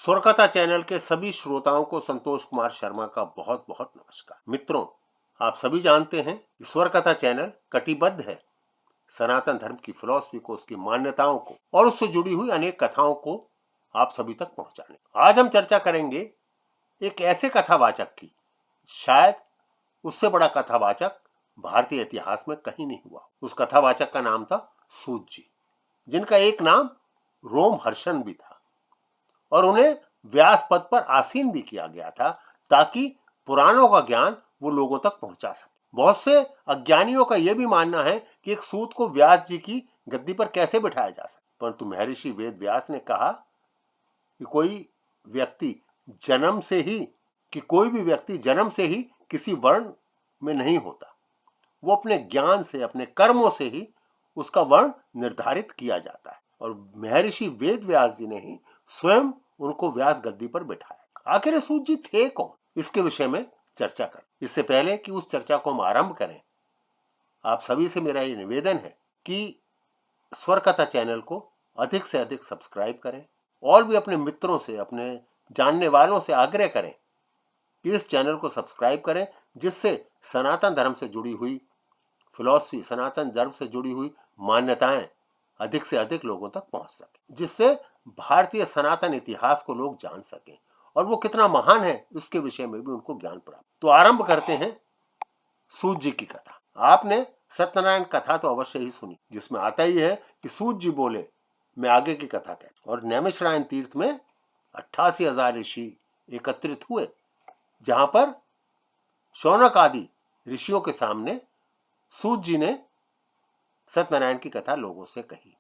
स्वरकथा channel के सभी श्रोताओं को संतोष कुमार शर्मा का बहुत बहुत नमस्कार। मित्रों, आप सभी जानते हैं कि स्वरकथा चैनल कटिबद्ध है सनातन धर्म की फिलॉसफी को, उसकी मान्यताओं को और उससे जुड़ी हुई अनेक कथाओं को आप सभी तक पहुंचाने। आज हम चर्चा करेंगे एक ऐसे कथावाचक की, शायद उससे बड़ा कथावाचक भारतीय इतिहास में कहीं नहीं हुआ। उस कथावाचक का नाम था सूत जी, जिनका एक नाम रोमहर्षण भी था और उन्हें व्यास पद पर आसीन भी किया गया था ताकि पुराणों का ज्ञान वो लोगों तक पहुंचा सके। बहुत से अज्ञानियों का यह भी मानना है कि एक सूत को व्यास जी की गद्दी पर कैसे बिठाया जा सकता, परंतु महर्षि वेद व्यास ने कहा कि कोई भी व्यक्ति जन्म से ही किसी वर्ण में नहीं होता, वो अपने ज्ञान से, अपने कर्मों से ही उसका वर्ण निर्धारित किया जाता है। और महर्षि वेद व्यास जी ने ही स्वयं उनको व्यास गद्दी पर बिठाया। आखिर सूत जी थे कौन, इसके विषय में चर्चा करें। इससे पहले कि उस चर्चा को हम आरंभ करें, आप सभी से मेरा ये निवेदन है कि स्वरकथा चैनल को अधिक से अधिक सब्सक्राइब करें और भी अपने मित्रों से, अपने जानने वालों से आग्रह करें कि इस चैनल को सब्सक्राइब करें, जिससे सनातन धर्म से जुड़ी हुई फिलॉसफी, सनातन धर्म से जुड़ी हुई मान्यताएं अधिक से अधिक लोगों तक पहुंच सके, जिससे भारतीय सनातन इतिहास को लोग जान सकें और वो कितना महान है उसके विषय में भी उनको ज्ञान प्राप्त। तो आरंभ करते हैं सूत जी की कथा। आपने सत्यनारायण कथा तो अवश्य ही सुनी, जिसमें आता ही है कि सूत जी बोले मैं आगे की कथा कहता। और नैमिषारण्य तीर्थ में 88,000 ऋषि एकत्रित हुए, जहां पर शौनक आदि ऋषियों के सामने सूत जी ने सत्यनारायण की कथा लोगों से कही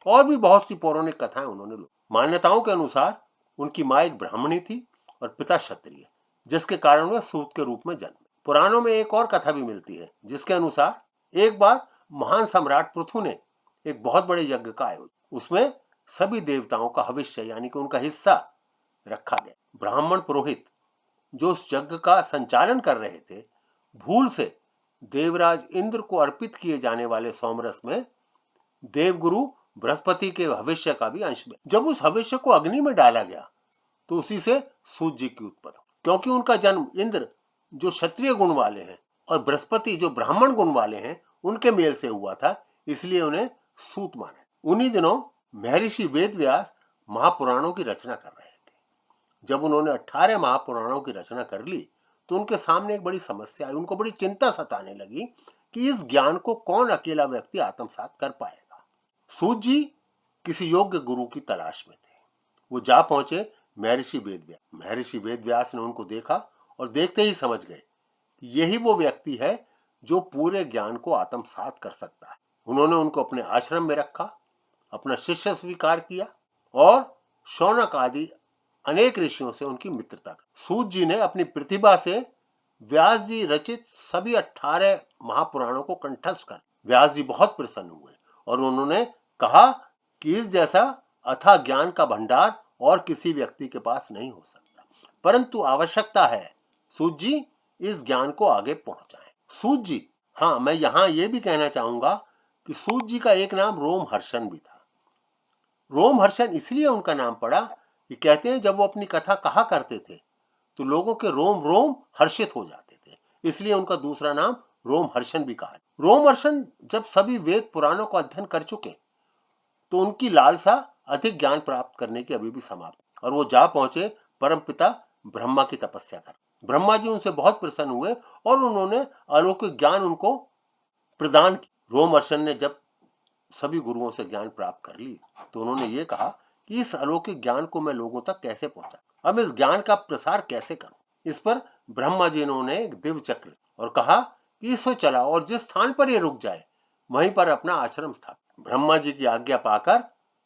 और भी बहुत सी पौराणिक कथाएं उन्होंने। मान्यताओं के अनुसार उनकी मां एक ब्राह्मणी थी और पिता क्षत्रिय, जिसके कारण वह सूत के रूप में जन्मे। पुराणों में एक और कथा भी मिलती है, जिसके अनुसार एक बार महान सम्राट पृथु ने एक बहुत बड़े यज्ञ का आयोजन, उसमें सभी देवताओं का हविष्य यानी कि उनका हिस्सा रखा गया। ब्राह्मण पुरोहित जो उस यज्ञ का संचालन कर रहे थे, भूल से देवराज इंद्र को अर्पित किए जाने वाले सोमरस में देवगुरु बृहस्पति के भविष्य का भी अंश में। जब उस भविष्य को अग्नि में डाला गया तो उसी से सूत जी की उत्पत्ति। क्योंकि उनका जन्म इंद्र जो क्षत्रिय गुण वाले हैं और बृहस्पति जो ब्राह्मण गुण वाले हैं उनके मेल से हुआ था, इसलिए उन्हें सूत माना। उन्हीं दिनों महर्षि वेद व्यास महापुराणों की रचना कर रहे थे। जब उन्होंने 18 महापुराणों की रचना कर ली तो उनके सामने एक बड़ी समस्या आई। उनको बड़ी चिंता सताने लगी कि इस ज्ञान को कौन अकेला व्यक्ति आत्मसात कर पाएगा। सूत जी किसी योग्य गुरु की तलाश में थे। वो जा पहुंचे महर्षि वेद व्यास। महर्षि वेद व्यास ने उनको देखा और देखते ही समझ गए कि यही वो व्यक्ति है जो पूरे ज्ञान को आत्मसात कर सकता है। उन्होंने उनको अपने आश्रम में रखा, अपना शिष्य स्वीकार किया और शौनक आदि अनेक ऋषियों से उनकी मित्रता की। सूत जी ने अपनी प्रतिभा से व्यास जी रचित सभी 18 महापुराणों को कंठस्थ कर। व्यास जी बहुत प्रसन्न हुए और उन्होंने कहा कि इस जैसा अथाह ज्ञान का भंडार और किसी व्यक्ति के पास नहीं हो सकता, परंतु आवश्यकता है सूत जी इस ज्ञान को आगे पहुंचाएं। सूत जी, हाँ, मैं यहां यह भी कहना चाहूंगा कि सूत जी का एक नाम रोमहर्षण भी था। रोमहर्षण इसलिए उनका नाम पड़ा कि कहते हैं जब वो अपनी कथा कहा करते थे तो लोगों के रोम रोम हर्षित हो जाते थे, इसलिए उनका दूसरा नाम रोमहर्षण भी कहा। रोमहर्षण जब सभी वेद पुराणों का अध्ययन कर चुके तो उनकी लालसा अधिक ज्ञान प्राप्त करने की अभी भी समाप्त, और वो जा पहुंचे परमपिता ब्रह्मा की तपस्या कर। ब्रह्मा जी उनसे बहुत प्रसन्न हुए और उन्होंने अलौकिक ज्ञान उनको प्रदान किया। रोमहर्षण ने जब सभी गुरुओं से ज्ञान प्राप्त कर ली तो उन्होंने ये कहा कि इस अलौकिक ज्ञान को मैं लोगों तक कैसे पहुंचा, अब इस ज्ञान का प्रसार कैसे करूं। इस पर ब्रह्मा जी ने एक दिव्य चक्र और कहा कि इससे चला और जिस स्थान पर ये रुक जाए वहीं पर अपना आश्रम स्थापित। ब्रह्मा जी की आज्ञा पाकर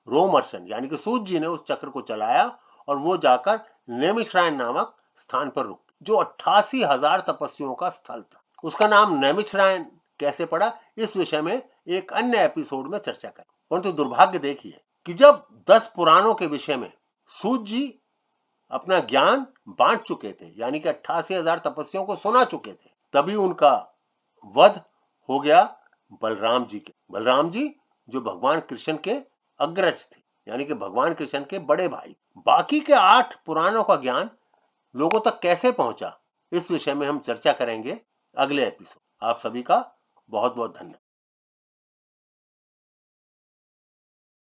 रोमहर्षण यानी कि सूत जी ने उस चक्र को चलाया और वो जाकर नैमिषारण्य नामक स्थान पर रुक, जो 88,000 तपस्वियों का स्थल था। उसका नाम नैमिषारण्य कैसे पड़ा, इस विषय में एक अन्य एपिसोड में चर्चा करें। परंतु दुर्भाग्य देखिए कि जब 10 पुराणों के विषय में सूत जी अपना ज्ञान बांट चुके थे, यानी कि 88,000 तपस्वियों को सुना चुके थे, तभी उनका वध हो गया बलराम जी के। बलराम जी जो भगवान कृष्ण के अग्रज थे, यानी कि भगवान कृष्ण के बड़े भाई। बाकी के 8 पुराणों का ज्ञान लोगों तक कैसे पहुंचा, इस विषय में हम चर्चा करेंगे अगले एपिसोड। आप सभी का बहुत बहुत धन्यवाद।